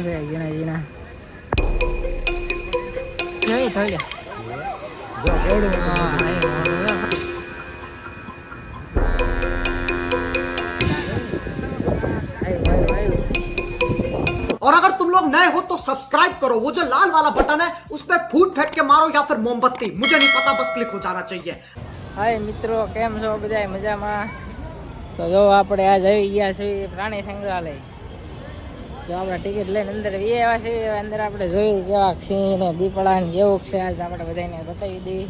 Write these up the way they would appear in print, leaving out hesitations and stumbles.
છે જીણા જીણા જઈ થોડ્યા જો કોડું હા और अगर तुम लोग नए हो तो सब्सक्राइब करो, वो जो लाल वाला बटन है उस पर फूट फेंक के मारो या फिर मोमबत्ती, मुझे नहीं पता, बस क्लिक हो जाना चाहिए। हाय મિત્રો, કેમ છો બધા? મજામાં? તો જો આપણે આજ આવી ગયા છીએ પ્રાણી સંગ્રહાલય. જો આપણે ટિકિટ લઈને અંદર આવ્યા છીએ. અંદર આપણે જોયું કેવા સિંહ ને દીપડા ને કેવું છે. આજ આપણે બધાને બતાવી દઈએ.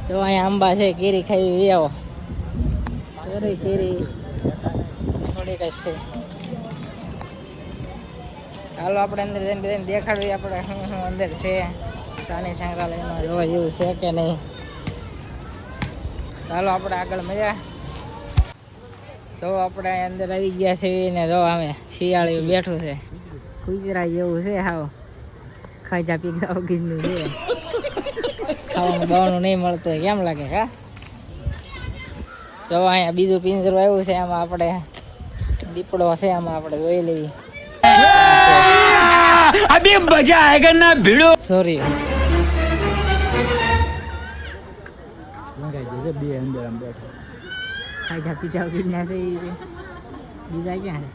તો અહીંયા આંબા છે, કેરી ખાઈ આવો. સોરી કેરી થોડીક જ છે. ચાલો આપણે અંદર જઈને બધાને દેખાડવી આપણે શું અંદર છે પ્રાણી સંગ્રહાલયમાં, જોવા જેવું છે કે નહીં. ચાલો આપણે આગળ મળ્યા. તો આપણે અંદર આવી ગયા છીએ ને જો અમે શિયાળીઓ બેઠું છે, કુતરા જેવું છે. હાવ ખાજા પીગા વગીરનું છે. ખાવાનું બાવાનું નહીં મળતું કેમ લાગે? હા, તો અહીંયા બીજું પિંજરું આવ્યું છે, આમાં આપણે દીપડો છે, આમાં આપણે જોઈ લઈએ. अभी मजा आएगा ना भिड़ो. સોરી બે અંદર આમ બેઠો ખાજા પીજા વગીરના છે. બીજા ક્યાં છે?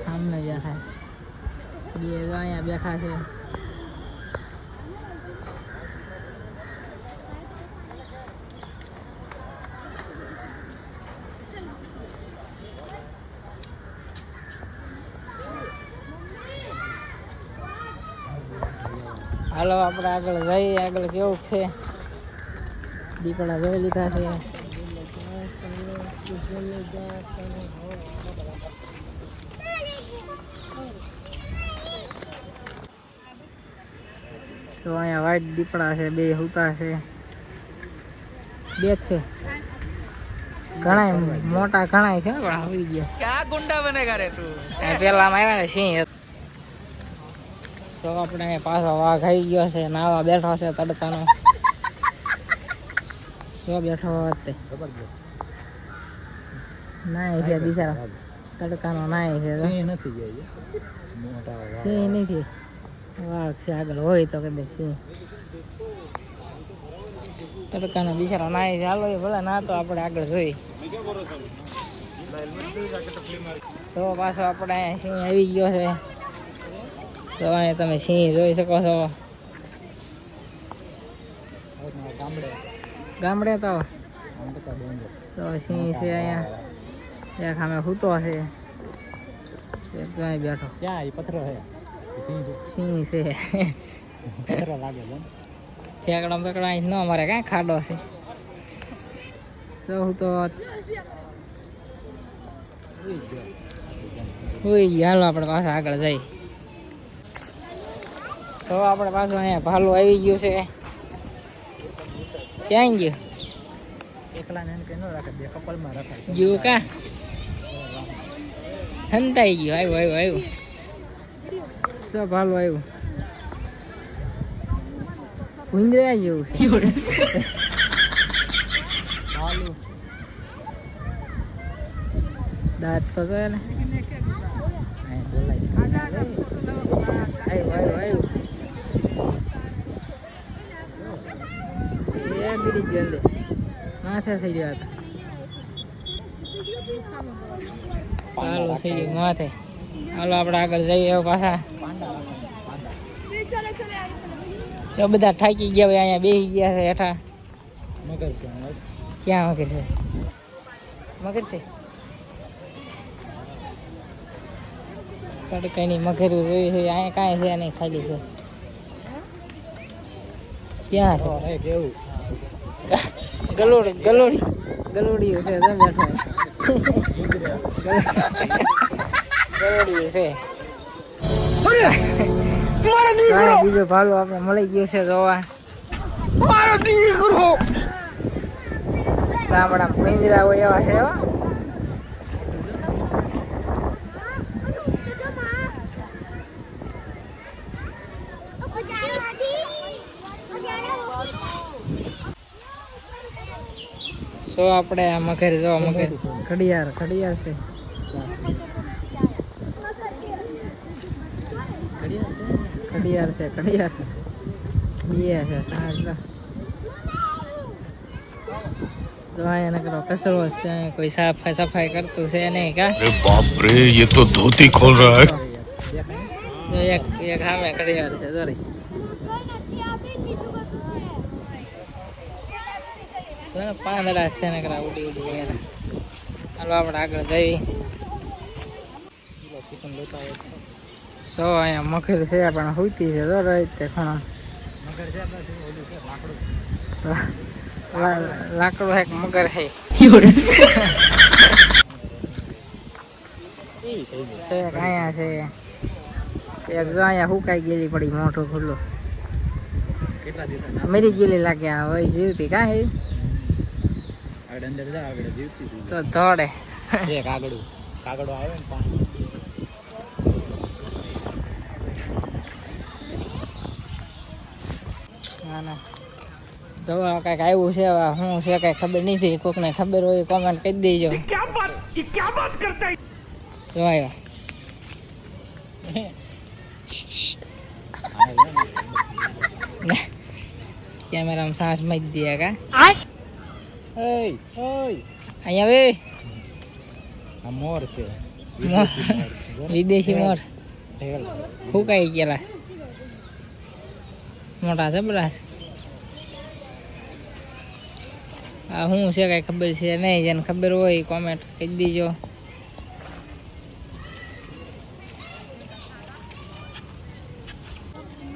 સામે બેઠા બે અહીંયા બેઠા છે. હાલો આપણે આગળ જઈએ. આગળ કેવું છે? દીપડા જોઈ લીધા છે. તો અહીંયા વ્હાઈટ દીપડા છે, બે હુતા છે, બે જ છે. ઘણા મોટા ઘણા છે પણ આવી ગયા. क्या गुंडा बनेगा रे तू. પેલામાં આવ્યા ને સિંહ. તો આપણે પાછો વાઘ આવી ગયો છે, નાવા બેઠો છે તડકાનો. શું બેઠો તે નાય છે બિચારા, તડકાનો નાય છે. સિંહ નથી, વાઘ છે આગળ. હોય તો કદાચ સિંહ. તડકાનો બિચારો નાય છે. હાલો એ ભલે ના, તો આપણે આગળ જોઈ. તો પાછો આપણે અહીંયા સિંહ આવી ગયો છે. તો અહીંયા તમે સિંહ જોઈ શકો છો. ગામડે તો સિંહ છે અહીંયા. એક સામે સૂતો છે, એક અહીં બેઠો. ક્યાં પથરો હે? સિંહ છે. પથરો લાગે ઠેકડા બેકડા અહીં ન અમારે કાંઈ ખાડો છે. તો હું તો હાલો આપણે પાછા આગળ જઈ. તો આપણે પાછું અહીંયા ભાલું આવી ગયું છે. ક્યાં ગયું? એકલા ને કઈ ન રાખે, બે કપલમાં રખાય. ગયું કા? હંતાઈ ગયું. આવ્યું. તો ભાલું આવ્યું. ભૂંદરા જેવું છે. ભાલું દાંત તો છે ને. આવ્યું. બીડી ગયો અંદર, માથે થઈ ગયા હતા. હાલો થઈ ગયું માથે. હાલો આપણે આગળ જઈએ પાછા. તો બધા થાકી ગયા હોય, અહીંયા બેસી ગયા છે હેઠા. મગર છે. ક્યાં મગર છે? મગર છે તડકાની મગરું જોઈ છે. અહીંયા કાંઈ છે નહીં, ખાલી છે. ક્યાં છે? કેવું ગલોડિયું છે. ગલોડિયું છે. બીજો ભાલો આપણે મળી ગયો છે જોવા. આપણા પિંજરા હોય એવા છે. તો આપણે આ મગર જો, મગર ઘડિયાળ છે. ઘડિયાળ છે ઘડિયાળ બે છે સાંજનો તો અહીંયા નકરો કચરો છે અહીંયા કોઈ સફાઈ કરતું છે નહીં કા अरे बाप रे ये तो धोती खोल रहा है જો એક સામે ઘડિયાળ છે સોરી પાંદડા છે નકરા ઉડી ગયા હાલો આપણે આગળ જઈએ સો અહીંયા મગર છે પણ હુતી છે તો રીતે ખણા લાકડું એક મગર છે અહીંયા છે એક જો અહીંયા હુકાઈ ગયેલી પડી મોટું ખુલ્લું મરી ગયેલી લાગ્યા હોય જીવતી કાં હે તો દોડે કાગડો આવે ને પાણી ના ના દવા કઈક આવ્યું છે શું છે કઈ ખબર નથી કોકને ખબર હોય કોમેન્ટ કરી દેજો જોયો કેમેરામાં સાસ મત દે કા અહીંયા બે આ મોર છે વિદેશી મોર ફૂકાઈ ગયેલા મોટા જબરા છે આ શું છે કઈ ખબર છે નહીં જેને ખબર હોય કોમેન્ટ કરી દીજો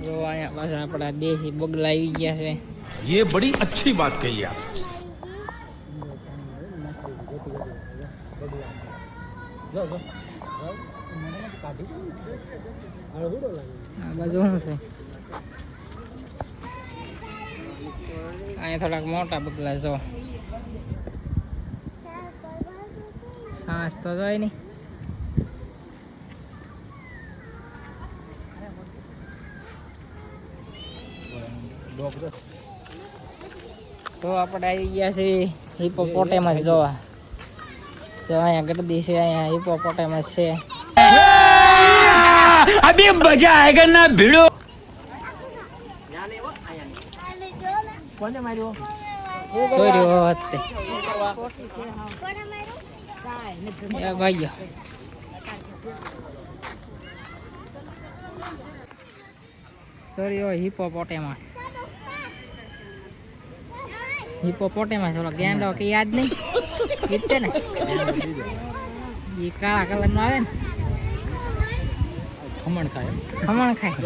જો અહીંયા પાછા આપણા દેશી બગલા આવી ગયા છે ये बड़ी अच्छी बात कही आप આ બાજુ શું છે અહીંયા થોડાક મોટા બગલા જો સાસ તો જાય નહીં તો આપણે આવી ગયા છે હિપોપોટેમસ જોવા જો અહીંયા ગરદી છે અહીંયા હિપોપોટેમસ છે અભી મજા આયેગા ના ભીડો કોને માર્યો સોર્યો હતે એ ભાઈઓ સોર્યો હિપોપોટેમસ હિપોપોટેમસ ઓલો ગેંડો કે યાદ નહીં જીતે ને એ કાળા કલર નો આવે ને ખમણ ખાય ખમણ ખાય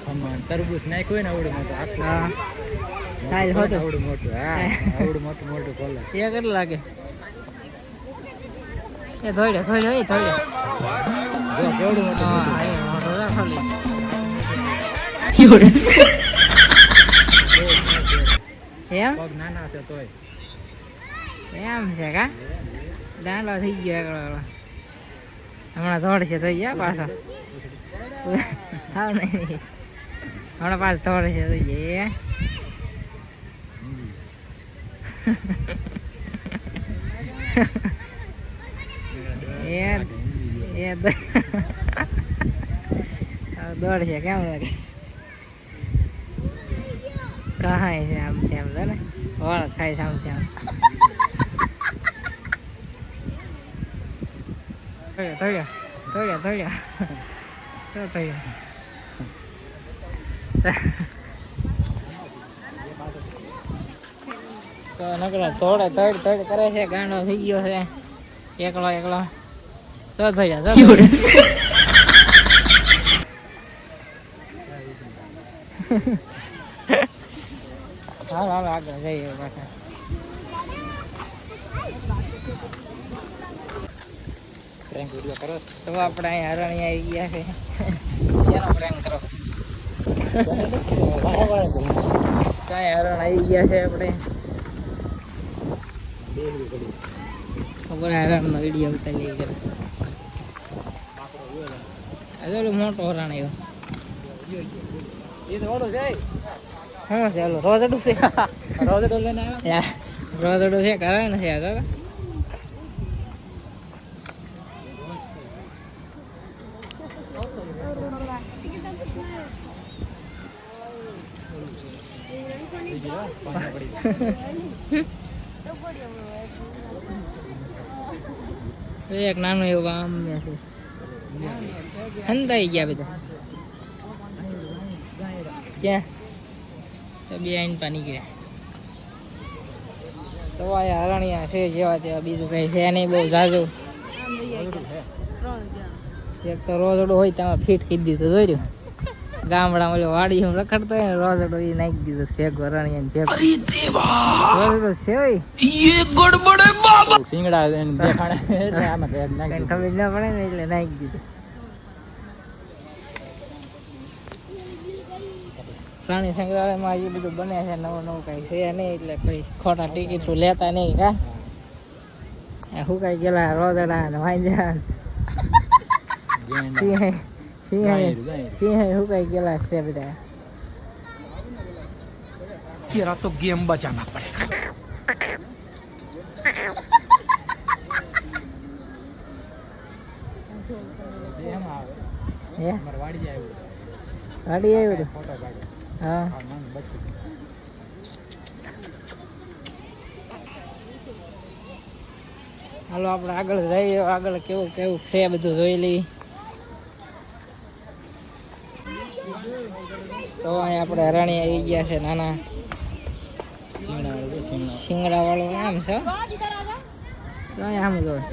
ખમણ તરબૂચ નાખ્યું ને આવડું મોટું હા સાઈલ હોતો આવડું મોટું હા આવડું મોટું ખોલે એ કેટલું લાગે એ ધોડ્યો એ ધોડ્યો જો કેવડું મોટું હા એ મોટો છે ખાલી એમ પગ નાના છે તોય એમ છે કા દાંડો થઈ ગયો એકલો હમણાં દોડશે થઈ ગયા પાછો થાવ નહીં હમણાં પાછો દોડશે થઈ જાય દોડશે કેમ લાગે કહાય છે આમ તેમ ને વળ ખાય છે આમ તેમ થોડ્યા તો નકરા થોડે કરે છે ગાંડો થઈ ગયો છે એકલો તો થોડ્યા હાલ આગળ જઈએ પાછા પ્રેન્ક વિડીયો કરો તો આપણે અહીંયા હરણી આવી ગયા છે શેનો પ્રેન્ક કરો કાંઈ હરણ આવી ગયા છે આપણે ખબર હરણનો વિડીયો ઉતારી કરે આ મોટો હરણ આવ્યો એ તો ઓળો જાય હા ચાલો રોજડું છે રોજડો લઈને આવ્યા રોજડું છે કરે ને છે તો એક નાનું એવું ગામ છે, હંતાઈ ગયા બધા. ક્યાં તો બે આઈન પાણી ગયા. તો આ હરણિયા છે જેવા તેવા, બીજું કઈ છે નહીં બહુ ઝાઝું. એક તો રોજડો હોય ત્યાં ફીટ કરી દીધું, જોઈ રહ્યું. ગામડા ઓલો વાડી રખડતો હોય ને રોજડો એ નાખી દીધો ભેગો રણિયા ભેગો. રોજડો છે હોય સિંગડા દેખાડે આમાં કઈ ખબર ના પડે ને એટલે નાખી દીધું. પ્રાણી સંગ્રહાલયમાં એ બધું બને છે નવું નવું કઈ છે નહીં, એટલે કોઈ ખોટા ટિકિટ લેતા નહીં. કા શું કઈ ગયેલા રોદડા ને વાંજા સિંહ શું કઈ ગયેલા છે બધા. तेरा तो गेम बचाना पड़ेगा. ગાડી આવ્યું હા. હાલો આપણે આગળ જઈએ, આગળ કેવું કેવું છે બધું જોઈ લઈએ. તો અહીંયા આપણે હરણી આવી ગયા છે નાના. શિંગડા વાળું આમ છે. તો અહીંયા આમ જોવે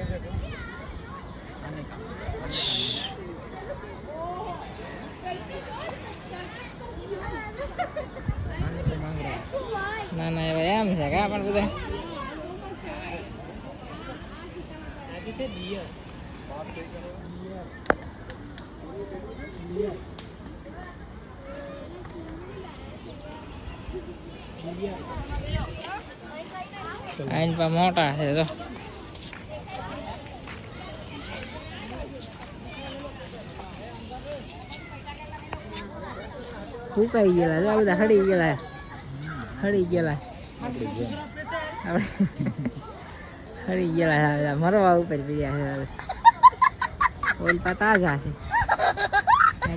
નાના એવા એમ છે કા પણ બધા. આઈન પા મોટા છે તો. ફૂકાઈ ગયેલા બધા, હળી ગયેલા હળી ગયેલા હળી ગયેલા મરવા ઉપર પીયા છે. ઓલ પા તાજા છે,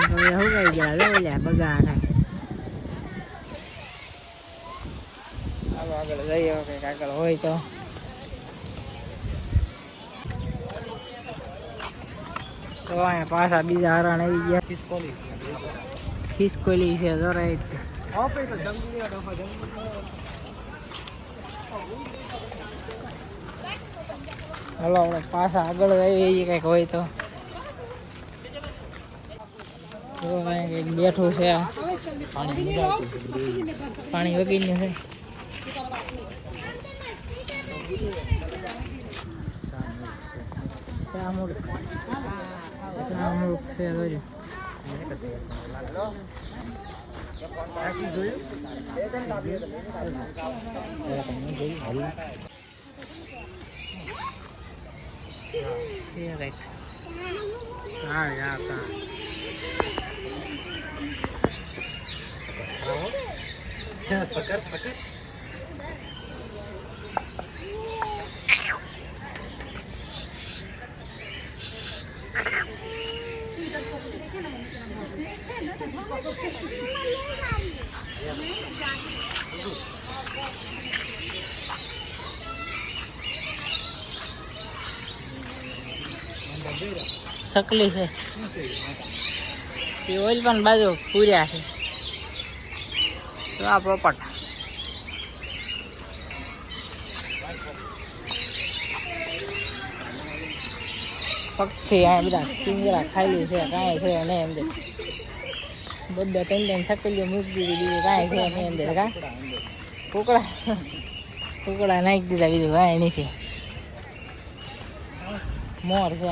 ફૂકાઈ ગયેલા બગા ખાય. આગળ જઈએ કંઈક આગળ હોય તો. તો અહીંયા પાછા બીજા હરણ આવી ગયા. ખિસકોલી છે જોરાઈ. હલો આપણે પાછા આગળ જઈએ કંઈક હોય તો. કંઈક બેઠું છે, પાણી વગીને છે. શામુક છે જોજો. સકલી છે એ ઓઇલ પણ બાજુ પૂર્યા છે. તો આ પોપટ પક્ષી આ બધા પિંજરા ખાલી છે, કાંઈ છે નહીં અંદર. બધા ત્રણ સકલીઓ મૂકી દીધી, બીજું કાંઈ છે નહીં અંદર. કા કુકડા નાખી દીધા, બીજું કાંઈ નથી. મોર છે,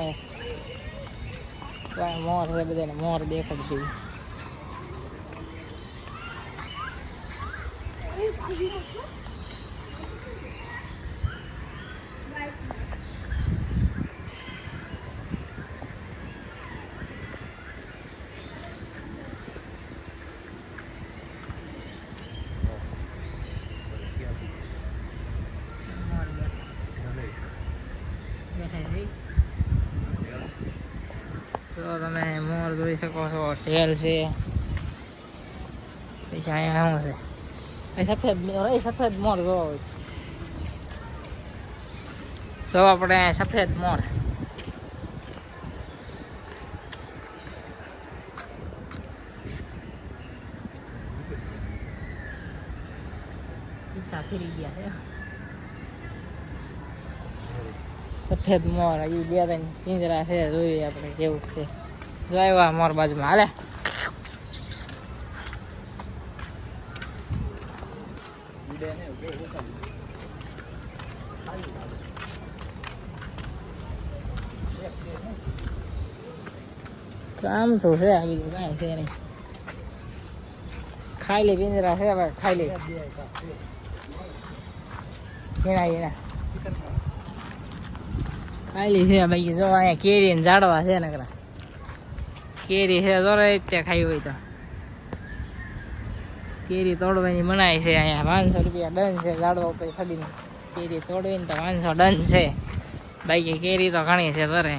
મોર છે બધાને મોર દેખાડતી. તો તમે મોર જોઈ શકો છો, ટેલ છે. પછી અહીંયા શું છે સફેદ મોર જોવા હોય તો આપણે સફેદ મોર ફરી ગયા છે સફેદ મોર હજી 2-3 પિંજરા છે જોઈએ આપણે કેવું છે જો આવ્યા મોર બાજુમાં હાલે કામ તો છે આ બીજું કાંઈ છે નહીં ખાલી પિંજરા છે ભાઈ ખાલી ખાલી છે ભાઈ જો અહીંયા કેરી ને ઝાડવા છે નકરા કેરી છે જો રીતે ખાઈ હોય તો કેરી તોડવાની મનાય છે અહીંયા 500 રૂપિયા ડન છે ઝાડવા ઉપર ચડીને કેરી તોડવીને તો 500 ડન છે બાકી કેરી તો ઘણી છે બરે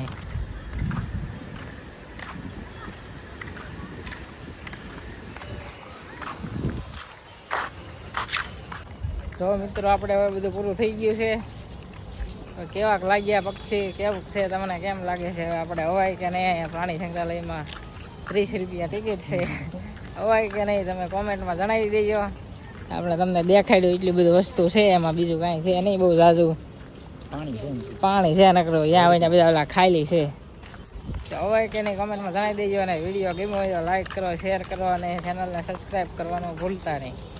તો મિત્રો આપણે હવે બધું પૂરું થઈ ગયું છે કેવાક લાગ્યા પક્ષી કેવું છે તમને કેમ લાગે છે હવે આપણે હવાય કે નહીં અહીંયા પ્રાણી સંગ્રહાલયમાં 30 રૂપિયા ટિકિટ છે હવાય કે નહીં તમે કોમેન્ટમાં જણાવી દેજો આપણે તમને દેખાડ્યું એટલી બધી વસ્તુ છે એમાં બીજું કાંઈ છે નહીં બહુ ઝાઝું પાણી છે નકરું ત્યાં હોય ને બધા ઓલા ખાયલી છે તો હવાય કે નહીં કોમેન્ટમાં જણાવી દેજો અને વિડીયો ગમ્યો હોય તો લાઈક કરો શેર કરો અને ચેનલને સબસ્ક્રાઈબ કરવાનું ભૂલતા નહીં